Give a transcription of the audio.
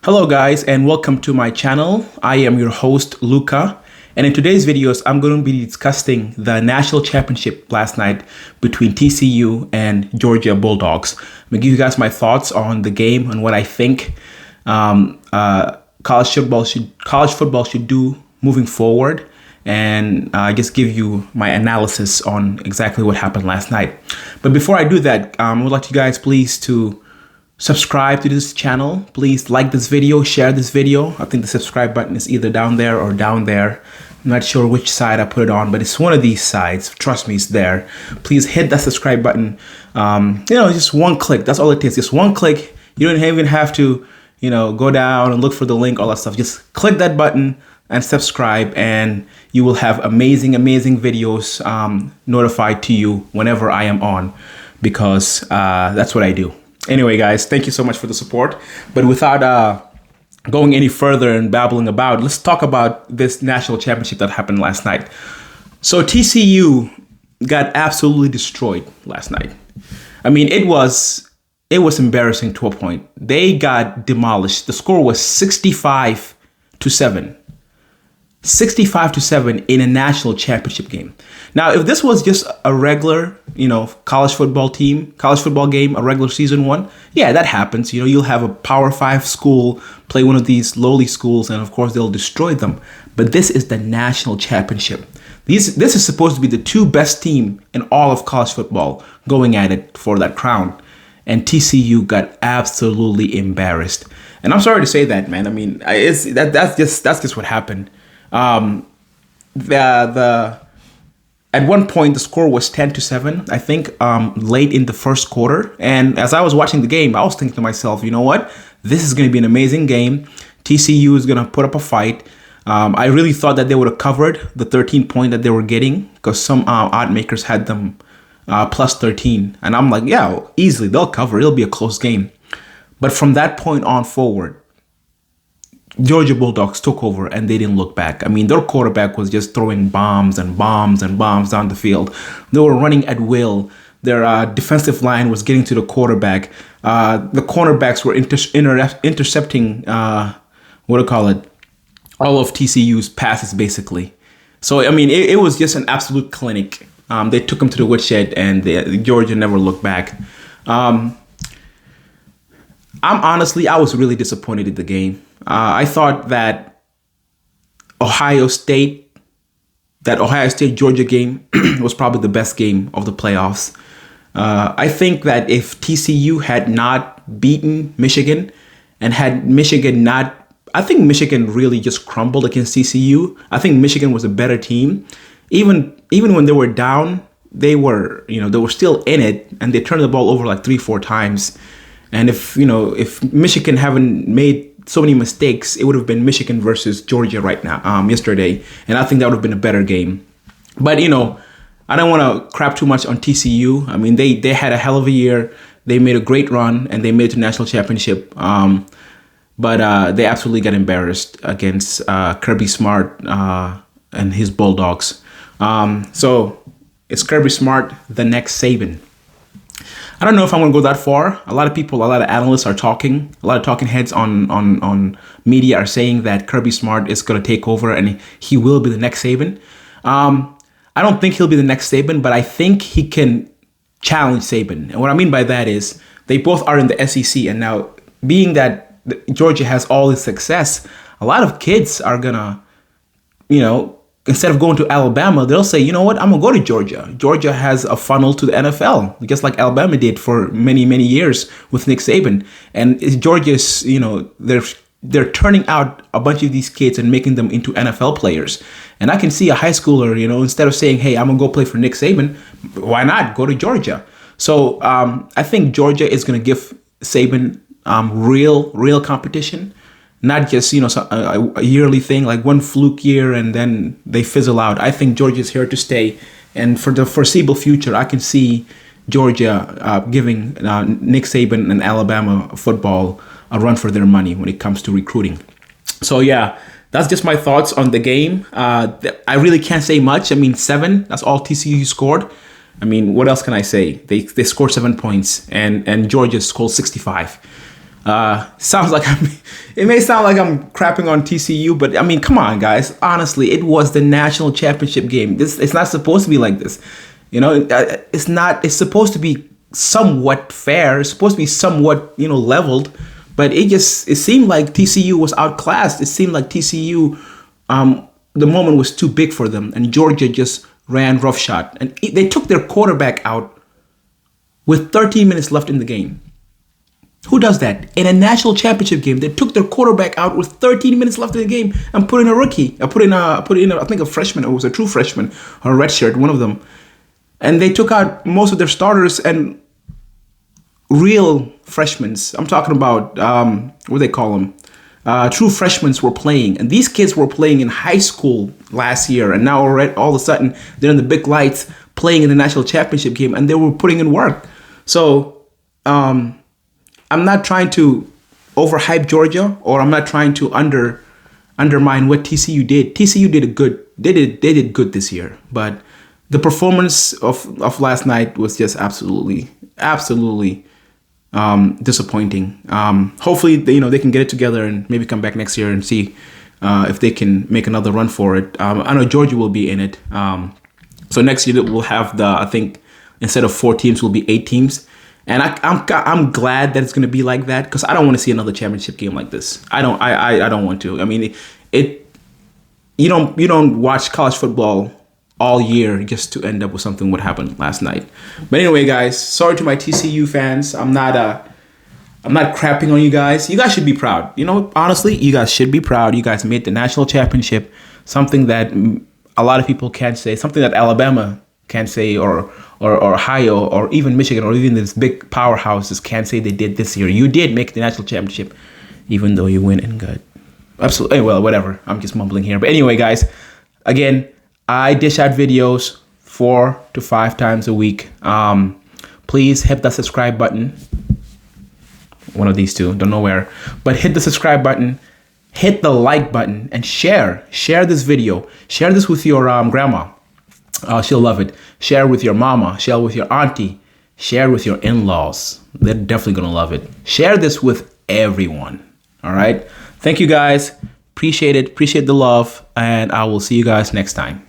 Hello guys and welcome to my channel. I am your host Luca, and in today's videos I'm going to be discussing the national championship last night between TCU and Georgia Bulldogs. I'm going to give you guys my thoughts on the game and what I think college football should do moving forward, and just give you my analysis on exactly what happened last night. But before I do that, I would like you guys please to subscribe to this channel. Please like this video, share this video. I think the subscribe button is either down there or down there. I'm not sure which side I put it on, but it's one of these sides. Trust me, it's there. Please hit that subscribe button. Just one click. That's all it takes. Just one click. You don't even have to, go down and look for the link, all that stuff. Just click that button and subscribe, and you will have amazing videos notified to you whenever I am on, because that's what I do. Anyway, guys, thank you so much for the support. But without going any further and babbling about, let's talk about this national championship that happened last night. So TCU got absolutely destroyed last night. I mean, it was embarrassing to a point. They got demolished. The score was 65-7. 65-7 in a national championship game. Now, if this was just a regular, college football game, a regular season one, yeah, that happens. You'll have a Power 5 school play one of these lowly schools, and of course they'll destroy them. But this is the national championship. This is supposed to be the two best team in all of college football going at it for that crown. And TCU got absolutely embarrassed. And I'm sorry to say that, man. I mean, that's just what happened. At one point the score was 10-7, I think, late in the first quarter. And as I was watching the game, I was thinking to myself, you know what? This is going to be an amazing game. TCU is going to put up a fight. I really thought that they would have covered the 13 point that they were getting, because some odd makers had them plus 13. And I'm like, yeah, easily they'll cover. It'll be a close game. But from that point on forward, Georgia Bulldogs took over and they didn't look back. I mean, their quarterback was just throwing bombs down the field. They were running at will. Their defensive line was getting to the quarterback. The cornerbacks were intercepting, all of TCU's passes, basically. So, I mean, it was just an absolute clinic. They took them to the woodshed, and Georgia never looked back. I was really disappointed in the game. I thought that Ohio State-Georgia game was probably the best game of the playoffs. I think that if TCU had not beaten Michigan, and had Michigan I think Michigan really just crumbled against TCU. I think Michigan was a better team. Even when they were down, they were still in it, and they turned the ball over like 3-4 times. And if Michigan haven't made so many mistakes, it would have been Michigan versus Georgia right now, yesterday. And I think that would have been a better game. But, I don't want to crap too much on TCU. I mean, they had a hell of a year. They made a great run, and they made it to national championship. But they absolutely got embarrassed against Kirby Smart and his Bulldogs. So is Kirby Smart the next Saban? I don't know if I'm going to go that far. A lot of analysts are talking. A lot of talking heads on media are saying that Kirby Smart is going to take over and he will be the next Saban. I don't think he'll be the next Saban, but I think he can challenge Saban. And what I mean by that is they both are in the SEC. And now, being that Georgia has all this success, a lot of kids are going to, instead of going to Alabama, they'll say, you know what, I'm going to go to Georgia. Georgia has a funnel to the NFL, just like Alabama did for many, many years with Nick Saban. And Georgia's, they're turning out a bunch of these kids and making them into NFL players. And I can see a high schooler, instead of saying, hey, I'm going to go play for Nick Saban, why not go to Georgia? So I think Georgia is going to give Saban real competition. Not just, a yearly thing, like one fluke year and then they fizzle out. I think Georgia's here to stay. And for the foreseeable future, I can see Georgia giving Nick Saban and Alabama football a run for their money when it comes to recruiting. So, yeah, that's just my thoughts on the game. I really can't say much. I mean, 7, that's all TCU scored. I mean, what else can I say? They scored 7 points, and Georgia scored 65. Sounds like it may sound like I'm crapping on TCU, but I mean, come on, guys. Honestly, it was the national championship game. It's not supposed to be like this. You know, it's not. It's supposed to be somewhat fair. It's supposed to be somewhat, leveled. But it seemed like TCU was outclassed. It seemed like TCU, the moment was too big for them, and Georgia just ran roughshod, and they took their quarterback out with 13 minutes left in the game. Who does that? In a national championship game, they took their quarterback out with 13 minutes left in the game and put in a rookie. I think a freshman, or it was a true freshman, or a redshirt, one of them. And they took out most of their starters and real freshmen. I'm talking about, what do they call them? True freshmen were playing. And these kids were playing in high school last year. And now all of a sudden, they're in the big lights playing in the national championship game. And they were putting in work. So, I'm not trying to overhype Georgia, or I'm not trying to undermine what TCU did. TCU did they did good this year, but the performance of last night was just absolutely disappointing. Hopefully, they can get it together and maybe come back next year and see if they can make another run for it. I know Georgia will be in it. So next year we'll have I think instead of 4 teams, will be 8 teams. And I'm glad that it's going to be like that, because I don't want to see another championship game like this. I don't want to. I mean, you don't watch college football all year just to end up with something what happened last night. But anyway, guys, sorry to my TCU fans. I'm not crapping on you guys. You guys should be proud. Honestly, you guys should be proud. You guys made the national championship, something that a lot of people can't say, something that Alabama can't say, or Ohio, or even Michigan, or even these big powerhouses can't say they did this year. You did make the national championship, even though you win and good. Absolutely. Well, whatever. I'm just mumbling here. But anyway, guys, again, I dish out videos 4 to 5 times a week. Please hit the subscribe button. One of these two, don't know where, but hit the subscribe button, hit the like button, and share this video. Share this with your grandma. She'll love it. Share with your mama. Share with your auntie. Share with your in-laws. They're definitely going to love it. Share this with everyone. All right. Thank you, guys. Appreciate it. Appreciate the love. And I will see you guys next time.